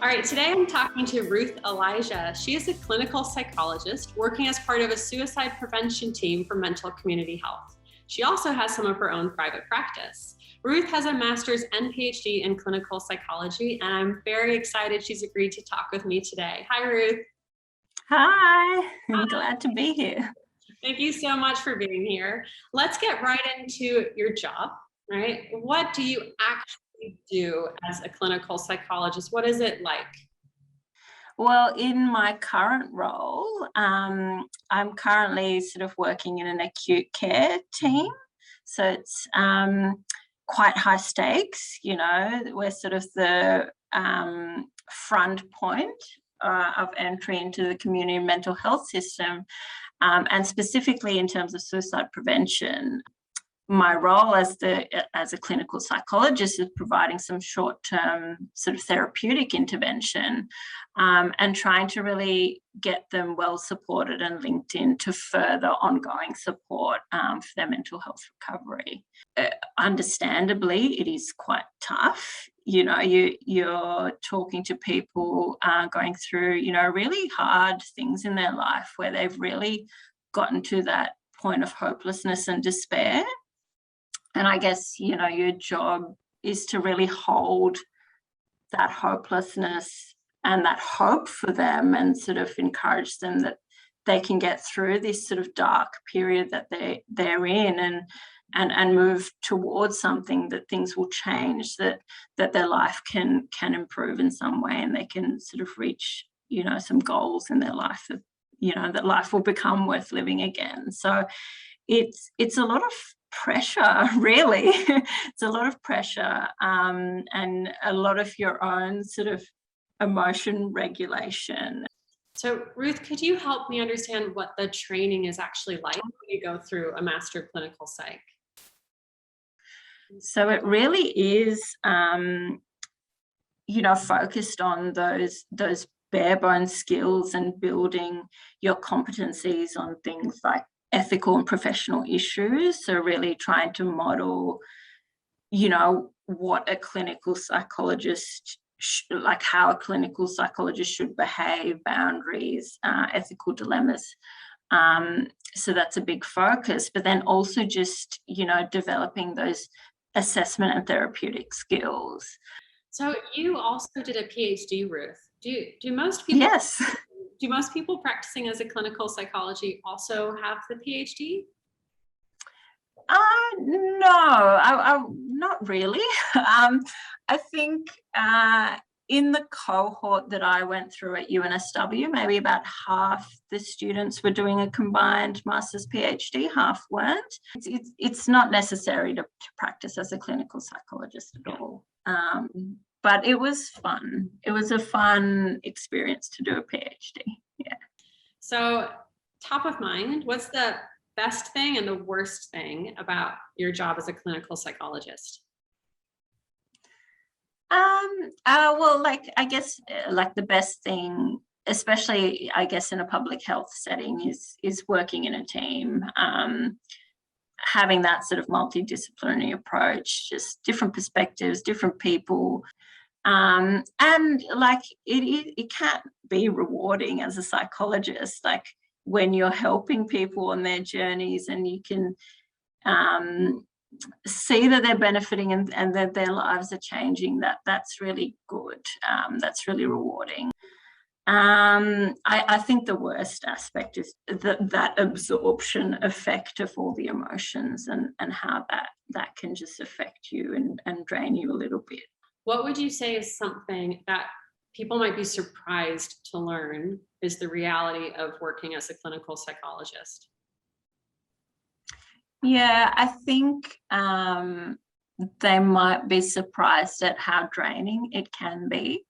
All right, today I'm talking to Ruth Elijah. She is a clinical psychologist working as part of a suicide prevention team for mental community health. She also has some of her own private practice. Ruth has a master's and PhD in clinical psychology, and I'm very excited she's agreed to talk with me today. Hi, Ruth. Hi, I'm glad to be here. Thank you so much for being here. Let's get right into your job, right? What do you actually do as a clinical psychologist? What is it like? Well, in my current role, I'm currently sort of working in an acute care team. So it's quite high stakes, we're sort of the front point of entry into the community mental health system. And specifically in terms of suicide prevention, my role as a clinical psychologist is providing some short-term sort of therapeutic intervention and trying to really get them well supported and linked into further ongoing support for their mental health recovery. Understandably, it is quite tough. You're talking to people going through, really hard things in their life where they've really gotten to that point of hopelessness and despair. And I guess, your job is to really hold that hopelessness and that hope for them and sort of encourage them that they can get through this sort of dark period that they're in and move towards something, that things will change, that their life can improve in some way, and they can sort of reach, some goals in their life that, that life will become worth living again. So it's a lot of pressure, really. It's a lot of pressure and a lot of your own sort of emotion regulation. So Ruth, could you help me understand what the training is actually like when you go through a Master of Clinical Psych? So it really is, focused on those bare bones skills and building your competencies on things like ethical and professional issues. So really trying to model, what a clinical psychologist, how a clinical psychologist should behave, boundaries, ethical dilemmas. So that's a big focus, but then also just, developing those assessment and therapeutic skills. So you also did a PhD, Ruth. Do most people? Yes. Do most people practicing as a clinical psychology also have the PhD? No, I not really. I think in the cohort that I went through at UNSW, maybe about half the students were doing a combined master's PhD, half weren't. It's not necessary to practice as a clinical psychologist at all. But it was fun. It was a fun experience to do a PhD. Yeah. So top of mind, what's the best thing and the worst thing about your job as a clinical psychologist? Well, I guess the best thing, especially I guess in a public health setting, is working in a team, having that sort of multidisciplinary approach, just different perspectives, different people. And it can't be rewarding as a psychologist, when you're helping people on their journeys and you can see that they're benefiting and that their lives are changing, that's really good. That's really rewarding. I think the worst aspect is that absorption effect of all the emotions and how that can just affect you and drain you a little bit. What would you say is something that people might be surprised to learn is the reality of working as a clinical psychologist? Yeah, I think they might be surprised at how draining it can be,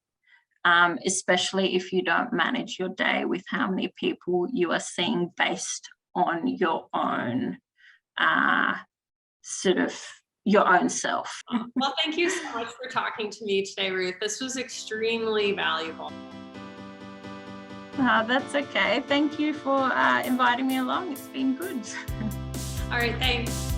especially if you don't manage your day with how many people you are seeing based on your own your own self. Well, thank you so much for talking to me today, Ruth. This was extremely valuable. That's okay. Thank you for inviting me along. It's been good. All right, thanks.